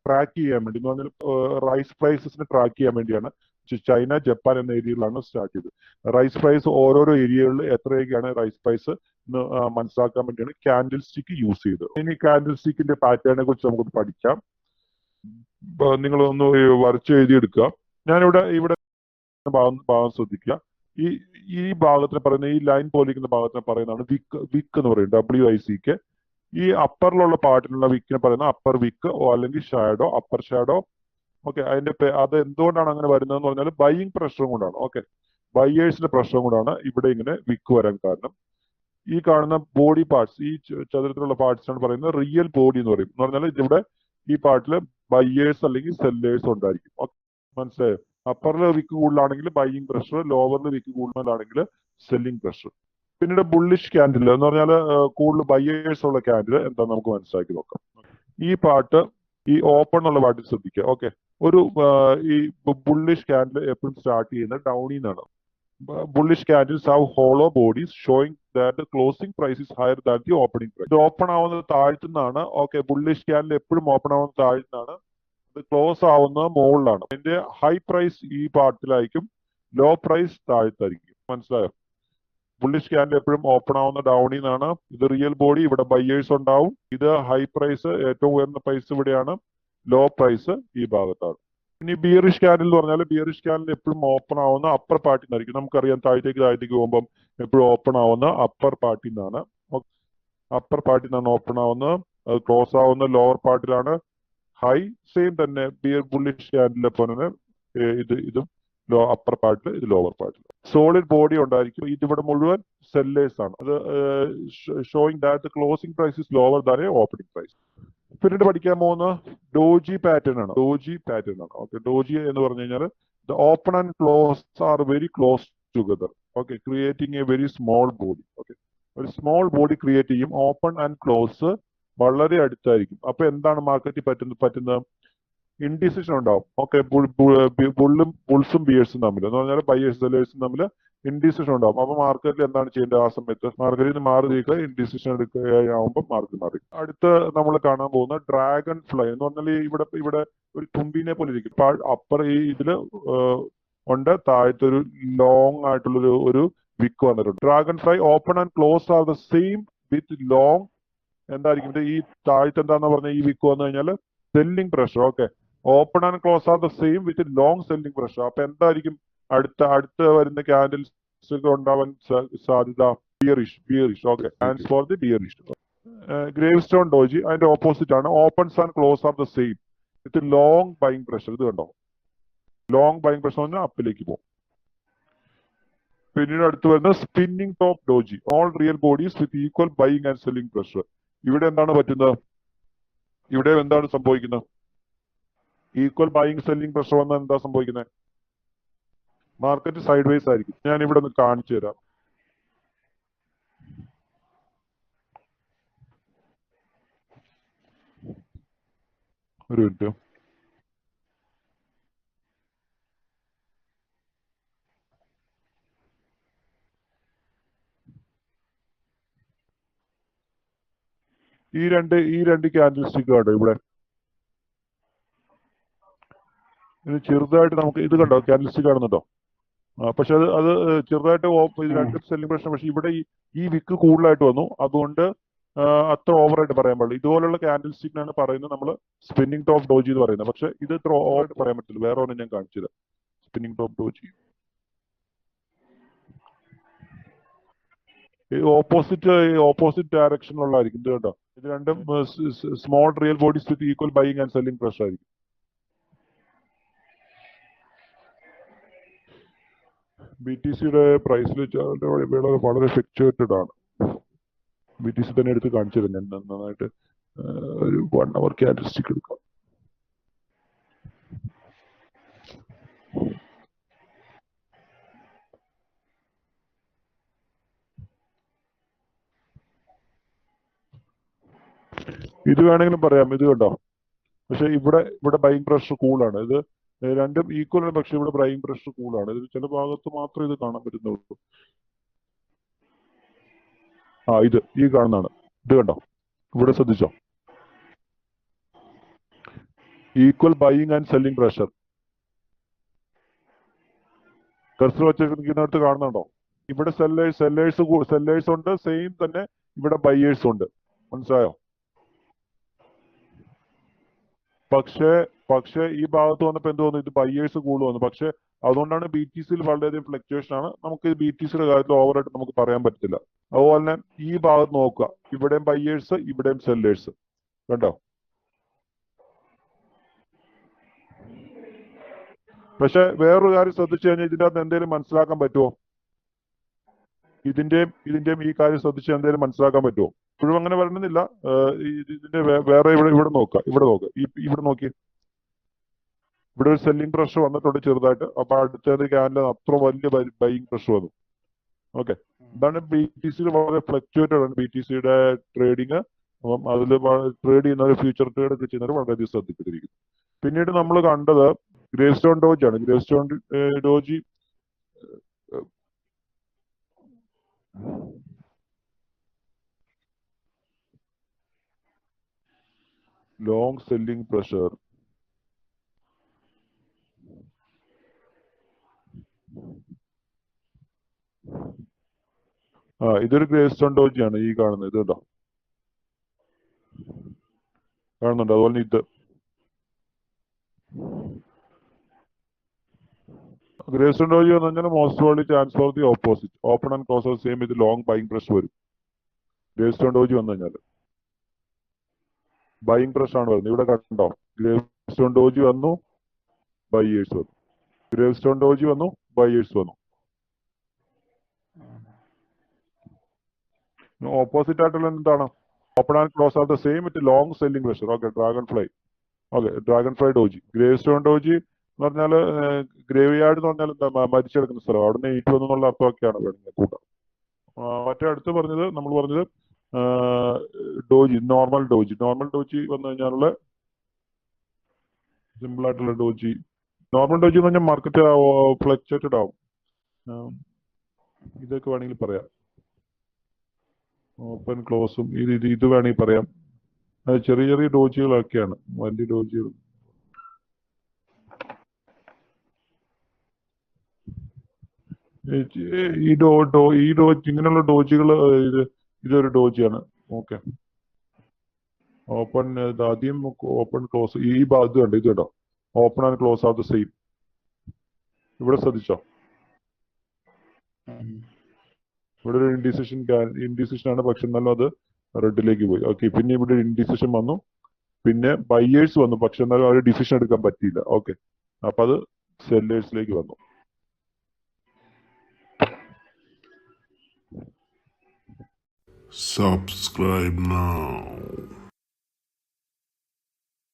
Track ചെയ്യാൻ വേണ്ടി എന്ന് പറഞ്ഞാൽ റൈസ് പ്രൈസസിനെ ട്രാക്ക് ചെയ്യാൻ വേണ്ടിയാണ് ചൈന, ജപ്പാൻ എന്ന ഏരിയകളിലാണ് സ്റ്റാർട്ട് ചെയ്തത്. റൈസ് പ്രൈസ് ഓരോരോ ഏരിയകളിൽ എത്രയൊക്കെയാണ് റൈസ് പ്രൈസ് എന്ന് മനസ്സിലാക്കാൻ വേണ്ടിയാണ് കാൻഡിൽ സ്റ്റിക്ക് യൂസ് ചെയ്തത്. ഇനി കാൻഡിൽ സ്റ്റിക്കിന്റെ പാറ്റേണിനെ കുറിച്ച് നമുക്ക് പഠിക്കാം. നിങ്ങളൊന്ന് വരച്ച് എഴുതിയെടുക്കുക. ഞാനിവിടെ ഇവിടെ ഭാഗം ശ്രദ്ധിക്കുക. ഈ ഭാഗത്തിന് പറയുന്ന ഈ ലൈൻ പോലിരിക്കുന്ന ഭാഗത്തിന് പറയുന്നതാണ് വിക്ക് എന്ന് പറയുന്നത്, WICK. ഈ അപ്പറിലുള്ള പാർട്ടിലുള്ള വിക്കിനെ പറയുന്ന അപ്പർ വിക്ക് അല്ലെങ്കിൽ ഷാഡോ, അപ്പർ ഷാഡോ. ഓക്കെ, അത് എന്തുകൊണ്ടാണ് അങ്ങനെ വരുന്നതെന്ന് പറഞ്ഞാൽ ബൈയിങ് പ്രഷറും കൊണ്ടാണ്. ഓക്കെ, ബയേഴ്സിന്റെ പ്രഷറും കൊണ്ടാണ് ഇവിടെ ഇങ്ങനെ വിക്ക് വരാൻ കാരണം. ഈ കാണുന്ന ബോഡി പാർട്സ്, ഈ ചതുരത്തിലുള്ള പാർട്സിനാണ് പറയുന്നത് റിയൽ ബോഡി എന്ന് പറയും. എന്ന് പറഞ്ഞാൽ ഇവിടെ ഈ പാർട്ടിൽ ബയേഴ്സ് അല്ലെങ്കിൽ സെല്ലേഴ്സ് ഉണ്ടായിരിക്കും. മനസ്സിലായോ? അപ്പറിൽ വിക്ക് കൂടുതലാണെങ്കിൽ ബൈയിങ് പ്രഷർ, ലോവറിൽ വിക്ക് കൂടുതലാണെങ്കിൽ സെല്ലിംഗ് പ്രഷർ. പിന്നീട് ബുള്ളിഷ് ക്യാൻഡിൽ എന്ന് പറഞ്ഞാൽ കൂടുതൽ ബയേഴ്സ് ഉള്ള ക്യാൻഡിൽ എന്താണെന്ന് നമുക്ക് മനസ്സിലാക്കി നോക്കാം. ഈ പാർട്ട്, ഈ ഓപ്പൺ എന്നുള്ള പാർട്ടിൽ ശ്രദ്ധിക്കുക. ഓക്കെ, ഈ ബുള്ളിഷ് ക്യാൻഡിൽ എപ്പോഴും സ്റ്റാർട്ട് ചെയ്യുന്നത് ഡൗണിൽ നിന്നാണ്. bullish candles have hollow bodies showing that the closing price is higher than the opening price. ഇത് ഓപ്പൺ ആവുന്നത് താഴ്ത്തുന്നതാണ്. ഓക്കെ, ബുള്ളിഷ് ക്യാൻഡിൽ എപ്പോഴും ഓപ്പൺ ആവുന്നത് താഴ്ത്തുന്നതാണ്, ഇത് ക്ലോസ് ആവുന്നത് മുകളിലാണ്. അതിന്റെ ഹൈ പ്രൈസ് ഈ പാർട്ടിലായിരിക്കും, ലോ പ്രൈസ് താഴ്ത്തായിരിക്കും. മനസ്സിലായോ? ബുള്ളിഷ് ക്യാൻഡിൽ എപ്പോഴും ഓപ്പൺ ആവുന്ന ഡൗണിൽ നിന്നാണ്. ഇത് റിയൽ ബോഡി, ഇവിടെ ബയേഴ്സ് ഉണ്ടാവും. ഇത് ഹൈ പ്രൈസ്, ഏറ്റവും ഉയർന്ന പ്രൈസ് ഇവിടെയാണ്, ലോ പ്രൈസ് ഈ ഭാഗത്താണ്. ഇനി ബിയറിഷ് ക്യാൻഡിൽ എന്ന് പറഞ്ഞാൽ ബിയറിഷ് ക്യാൻഡിൽ എപ്പോഴും ഓപ്പൺ ആവുന്ന അപ്പർ പാർട്ടിൽ നിന്നായിരിക്കും. നമുക്കറിയാം താഴത്തേക്ക് പോകുമ്പം എപ്പോഴും ഓപ്പൺ ആവുന്ന അപ്പർ പാർട്ടിൽ നിന്നാണ്. അപ്പർ പാർട്ടിൽ നിന്നാണ് ഓപ്പൺ ആവുന്നത്. അത് ക്ലോസ് ആവുന്ന ലോവർ പാർട്ടിലാണ്. ഹൈ സെയിം തന്നെ ബുള്ളിഷ് ക്യാൻഡിലെ പോലെ ഇതും അപ്പർ പാർട്ടിൽ, ഇത് ലോവർ പാർട്ടിൽ. സോളിഡ് ബോഡി ഉണ്ടായിരിക്കും. ഇതിവിടെ മുഴുവൻ സെല്ലേഴ്സ് ആണ്. അത് showing that closing price is lower than opening price. പിന്നീട് പഠിക്കാൻ പോകുന്ന ഡോജി പാറ്റേൺ ആണ്. ഓക്കെ, ഡോജി എന്ന് പറഞ്ഞു കഴിഞ്ഞാൽ the open and close are very close together. Okay, creating a very small body. Okay, ഒരു സ്മോൾ ബോഡി ക്രിയേറ്റ് ചെയ്യും. Open and close വളരെ അടുത്തായിരിക്കും. അപ്പൊ എന്താണ് മാർക്കറ്റിൽ പറ്റുന്നത്? ഇൻഡിസിഷൻ ഉണ്ടാവും. ഓക്കെ, ബുൾസും ബിയേഴ്സും തമ്മിൽ എന്ന് പറഞ്ഞാൽ ബയേഴ്സ് സെല്ലേഴ്സും തമ്മിൽ ഇൻഡിസിഷൻ ഉണ്ടാവും. അപ്പൊ മാർക്കറ്റിൽ എന്താണ് ചെയ്യേണ്ടത്? ആ സമയത്ത് മാർക്കറ്റിൽ നിന്ന് മാറി നിൽക്കുക, ഇൻഡിസിഷൻ എടുക്കുകയാവുമ്പോൾ മാർക്കറ്റ് മാറി. അടുത്ത് നമ്മൾ കാണാൻ പോകുന്ന ഡ്രാഗൺ ഫ്ലൈ എന്ന് പറഞ്ഞാൽ ഇവിടെ ഒരു തുമ്പിനെ പോലെ ഇരിക്കും. അപ്പർ ഈ ഇതില് ഉണ്ട്, താഴത്തൊരു ലോങ് ആയിട്ടുള്ള ഒരു വിക്ക് വന്നിട്ടുണ്ട്. Dragon fly open and close are the same with long. എന്തായിരിക്കും ഈ താഴത്ത് എന്താന്ന് പറഞ്ഞ ഈ വിക്ക് വന്നു കഴിഞ്ഞാൽ selling pressure. Okay, open and close are the same with long selling pressure. അപ്പൊ എന്തായിരിക്കും അടുത്ത വരുന്ന ക്യാൻഡിൽസ് ഉണ്ടാവാൻ സാധ്യത? Bearish. Okay, and for the bearish. Grave stone doji അതിന്റെ ഓപ്പോസിറ്റ് ആണ്. Opens and close are the same with long buying pressure. ഇത് കണ്ടോ, ലോങ് ബൈങ് പ്രഷർ പറഞ്ഞാൽ അപ്പിലേക്ക് പോകും. പിന്നീട് അടുത്ത് വരുന്നത് spinning top doji. All real bodies with equal buying and selling pressure. ഇവിടെ എന്താണ് പറ്റുന്നത്? ഇവിടെ എന്താണ് സംഭവിക്കുന്നത്? ഈക്വൽ ബൈങ് സെല്ലിംഗ് പ്രഷർ വന്നാൽ എന്താ സംഭവിക്കുന്നത്? മാർക്കറ്റ് സൈഡ് വേസ് ആയിരിക്കും. ഞാൻ ഇവിടെ ഒന്ന് കാണിച്ചു തരാം. ഒരു മിനിറ്റ്. ഈ രണ്ട് ക്യാൻഡിൽ സ്റ്റിക്ക് കണ്ടോ ഇവിടെ? ഇത് ചെറുതായിട്ട് നമുക്ക് ഇത് കണ്ടോ, ക്യാൻഡിൽ സ്റ്റിക്ക് കാണുന്നുണ്ടോ? പക്ഷെ അത് ചെറുതായിട്ട് ഇത് രണ്ടും സെല്ലിംഗ് പ്രശ്നം. പക്ഷെ ഇവിടെ ഈ വിക്ക് കൂടുതലായിട്ട് വന്നു, അതുകൊണ്ട് അത്ര ഓവറായിട്ട് പറയാൻ പാടില്ല. ഇതുപോലുള്ള ക്യാൻഡിൽ സ്റ്റിക്കിനാണ് പറയുന്നത് നമ്മൾ സ്പിന്നിങ് ടോപ്പ് ഡോജി എന്ന് പറയുന്നത്. പക്ഷെ ഇത് ഇത്ര ഓവറായിട്ട് പറയാൻ പറ്റില്ല. വേറെ ഒന്നും ഞാൻ കാണിച്ചത് സ്പിന്നിങ് ടോപ്പ് ഡോജി. ഓപ്പോസിറ്റ് ഡയറക്ഷനിലുള്ളതായിരിക്കും. ഇത് കണ്ടോ, ഇത് രണ്ടും small real bodies with equal buying and selling pressure ആയിരിക്കും. BTCയുടെ പ്രൈസിൽ വളരെ ഫ്ലക്ച്വേറ്റഡ് ആണ്. BTC തന്നെ എടുത്ത് കാണിച്ചു തരാം. ഞാൻ നന്നായിട്ട് ഒരു 1 hour ക്യാൻഡിൽ സ്റ്റിക്ക് എടുക്കാം. ഇത് വേണമെങ്കിലും പറയാം. ഇത് കണ്ടോ, പക്ഷെ ഇവിടെ ബൈങ് പ്രഷർ കൂളാണ്. ഇത് രണ്ടും ഈക്വൽ ആണ്, പക്ഷെ ഇവിടെ ബൈങ് പ്രഷർ കൂളാണ്. ഇത് ചില ഭാഗത്ത് മാത്രമേ ഇത് കാണാൻ പറ്റുന്നുള്ളൂ. ഇത് ഈ കാണുന്നതാണ്. ഇത് കണ്ടോ, ഇവിടെ ശ്രദ്ധിച്ചോ, equal buying and selling pressure. Cursor വെച്ചിരിക്കുന്നിടത്ത് കാണുന്നുണ്ടോ? ഇവിടെ സെല്ലേഴ്സ് ഉണ്ട്, സെയിം തന്നെ ഇവിടെ ബയ്യേഴ്സ് ഉണ്ട്. മനസ്സിലായോ? പക്ഷേ ഈ ഭാഗത്ത് വന്നപ്പോൾ എന്ത് തോന്നുന്നു? ഇത് ബയ്യേഴ്സ് കൂടുതൽ വന്നു. പക്ഷെ അതുകൊണ്ടാണ് ബി ടി സിയിൽ വളരെയധികം ഫ്ലക്ച്വേഷൻ ആണ്. നമുക്ക് ബി ടി സിയുടെ കാര്യത്തിൽ ഓവറായിട്ട് നമുക്ക് പറയാൻ പറ്റില്ല. അതുപോലെ തന്നെ ഈ ഭാഗത്ത് നോക്കുക, ഇവിടെയും ബയ്യേഴ്സ്, ഇവിടെയും സെല്ലേഴ്സ്. കണ്ടോ? പക്ഷെ വേറൊരു കാര്യം ശ്രദ്ധിച്ചു കഴിഞ്ഞാൽ ഇതിന്റെ അകത്ത് എന്തെങ്കിലും മനസ്സിലാക്കാൻ പറ്റുമോ? ഇതിന്റെയും ഈ കാര്യം ശ്രദ്ധിച്ച് എന്തെങ്കിലും മനസ്സിലാക്കാൻ പറ്റുമോ? ഇപ്പോഴും അങ്ങനെ വരണമെന്നില്ല. ഇതിന്റെ വേറെ ഇവിടെ നോക്കുക, ഇവിടെ നോക്കി. ഇവിടെ ഒരു സെല്ലിംഗ് പ്രഷർ വന്നിട്ടുണ്ട് ചെറുതായിട്ട്. അപ്പൊ അടുത്തത് ക്യാനിൽ അത്ര വലിയ ബൈയിങ് പ്രഷർ വന്നു. ഓക്കെ, ഇതാണ് ബി ടി സിയിൽ വളരെ ഫ്ലക്ച്വേറ്റഡ് ആണ് ബി ടി സിയുടെ ട്രേഡിങ്. അപ്പം അതിൽ ട്രേഡ് ചെയ്യുന്നവർ, ഫ്യൂച്ചർ ട്രേഡ് ഒക്കെ ചെയ്യുന്നവർ വളരെയധികം ശ്രദ്ധിച്ചിരിക്കുന്നു. പിന്നീട് നമ്മൾ കണ്ടത് ഗ്രേ സ്റ്റോൺ ഡോജി ആണ്. Grey stone doji long selling pressure. ഇതൊരു ഗ്രേ സ്റ്റോൺ ഡോജിയാണ് ഈ കാണുന്നത്. ഇത് കേട്ടോ, കാണുന്നുണ്ട്. അതുപോലെ ഇത് ഗ്രേ സ്റ്റോൺ ഡോജി എന്ന് പറഞ്ഞാൽ most probably chance for the opposite, open and close same. ഇത് ലോങ് ബൈയിങ് പ്രഷർ വരും. ഗ്രേ സ്റ്റോൺ ഡോജി വന്നു കഴിഞ്ഞാൽ ബൈയിങ് പ്രഷർ ആണ് വരുന്നത്. ഇവിടെ കണ്ടോ, ഗ്രേ സ്റ്റോൺ ഡോജി വന്നു, ബയ്യേഴ്സ് വന്നു. ഗ്രേ സ്റ്റോൺ ഡോജി വന്നു, ബയ്യേഴ്സ് വന്നു. ഓപ്പോസിറ്റ് ആയിട്ടുള്ള എന്താണ്? Open and close are the same with long selling pressure. Okay, dragon fly doji. Grey stone doji എന്ന് പറഞ്ഞാൽ ഗ്രേവ് യാർഡ് എന്ന് പറഞ്ഞാൽ എന്താ? മരിച്ചെടുക്കുന്ന സ്ഥലം. അവിടുന്ന് ഈറ്റ് വന്നു എന്നുള്ള അർത്ഥമൊക്കെയാണ് വേണമെങ്കിൽ കൂട്ടാം. മറ്റേ അടുത്ത് നമ്മൾ പറഞ്ഞത് ഡോജി, നോർമൽ ഡോജി വന്നു കഴിഞ്ഞാലുള്ള സിമ്പിൾ ആയിട്ടുള്ള ഡോജി. നോർമൽ ഡോജി എന്ന് പറഞ്ഞാൽ മാർക്കറ്റ് ഫ്ലക്ച്വേറ്റഡ് ആവും. ഇതൊക്കെ വേണമെങ്കിൽ പറയാം. ഓപ്പൺ ക്ലോസും ഇത് വേണമെങ്കിൽ പറയാം. അത് ചെറിയ ഡോജികളൊക്കെയാണ്, വലിയ ഡോജികൾ. ഇങ്ങനെയുള്ള ഡോജികൾ, ഇതൊരു ഡോജിയാണ്. ഓക്കെ, ഓപ്പൺ ആദ്യം ഓപ്പൺ ക്ലോസ്. ഈ ഭാഗത്ത് കണ്ടോ, ഇത് കേട്ടോ, open and close are the same. ഇവിടെ ശ്രദ്ധിച്ചോ? ഇവിടെ ഒരു ഇൻഡിസിഷൻ ആണ്, പക്ഷെ എന്നാലും അത് റെഡിലേക്ക് പോയി. ഓക്കെ, പിന്നെ ഇവിടെ ഇൻഡിസിഷൻ വന്നു, പിന്നെ ബയ്യേഴ്സ് വന്നു, പക്ഷെ എന്നാലും അവർ ഡിസിഷൻ എടുക്കാൻ പറ്റിയില്ല. ഓക്കെ, അപ്പൊ അത് സെല്ലേഴ്സിലേക്ക് വന്നു. Subscribe now.